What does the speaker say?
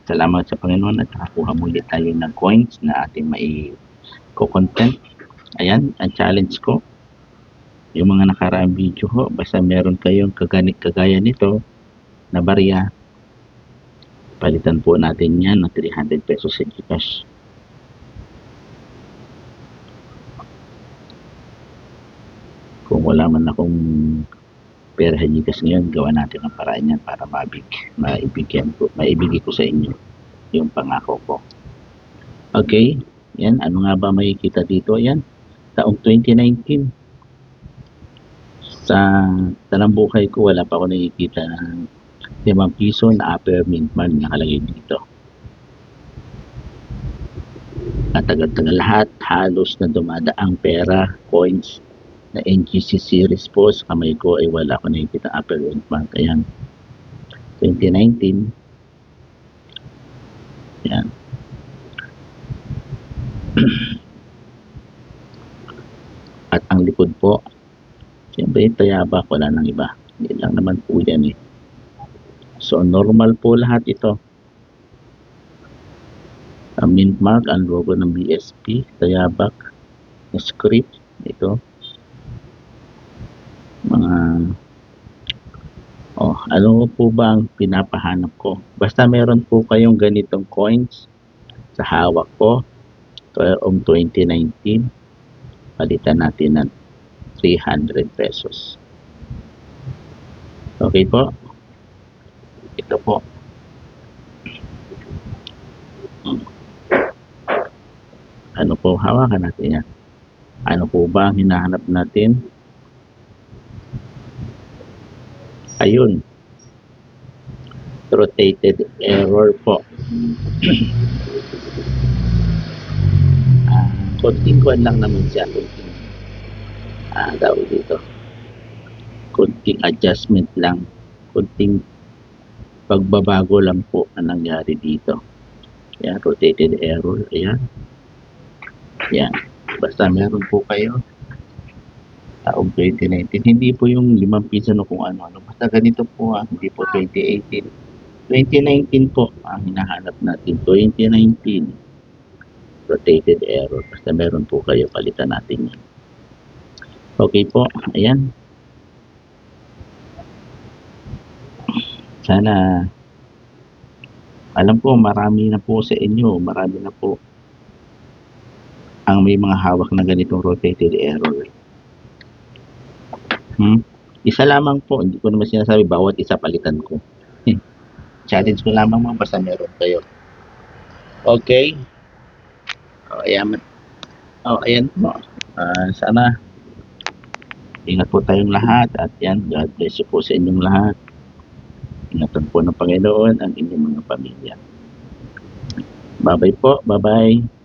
Salamat sa Panginoon at nakakuha muli tayo ng coins na ating mai-content. Ayan, ang challenge ko, yung mga nakaraang video ho, basta meron kayong kagaya nito na barya, palitan po natin yan ng 300 pesos sa Gcash. Kung wala man akong pera sa Gcash ngayon, gawa natin ang paraan yan para maibigay ko sa inyo yung pangako ko. Okay, yan, ano nga ba makikita dito? Yan, taong 2019. Sa tanang buhay ko, wala pa ako nakikita ng 5 piso na upper mint man nakalagay dito. At tagal-tagal lahat, halos na dumadaang pera, coins, na NGC series po sa kamay ko ay wala ko nakikita upper mint man. Ayan, 2019. Ayan. At ang likod po, siyempre tayabak, wala nang iba. Hindi lang naman po yan eh. So normal po lahat ito. Ang mint mark, ang logo ng BSP, tayabak, script, ito. Mga ano po ba ang pinapahanap ko? Basta meron po kayong ganitong coins sa hawak ko taong 2019, palitan natin ng 300 pesos. Okay po? Ito po. Ano po, hawakan natin yan. Ano po ba ang hinahanap natin? Ayun. Rotated error po. Konting kuwan lang naman siya. Tawag dito. Konting adjustment lang. Konting pagbabago lang po ang nangyari dito. Yan, rotated error. Ayan. Yan. Basta meron po kayo taong 2019. Hindi po yung 5 piso no kung ano-ano. Basta ganito po hindi po 2018. 2019 po ang hinahanap natin. 2019. Rotated error. Basta meron po kayo, palitan natin yan. Okay po. Ayan. Sana alam ko marami na po sa inyo. Marami na po ang may mga hawak na ganitong rotated error. Isa lamang po, hindi ko naman sinasabi bawat isa palitan ko. Challenge ko lamang mga basta meron kayo. Okay? Ayan. Ayan po. Sana ingat po tayong lahat at yan, God bless you po sa inyong lahat. Ingatan po ng Panginoon ang inyong mga pamilya. Bye-bye po. Bye-bye.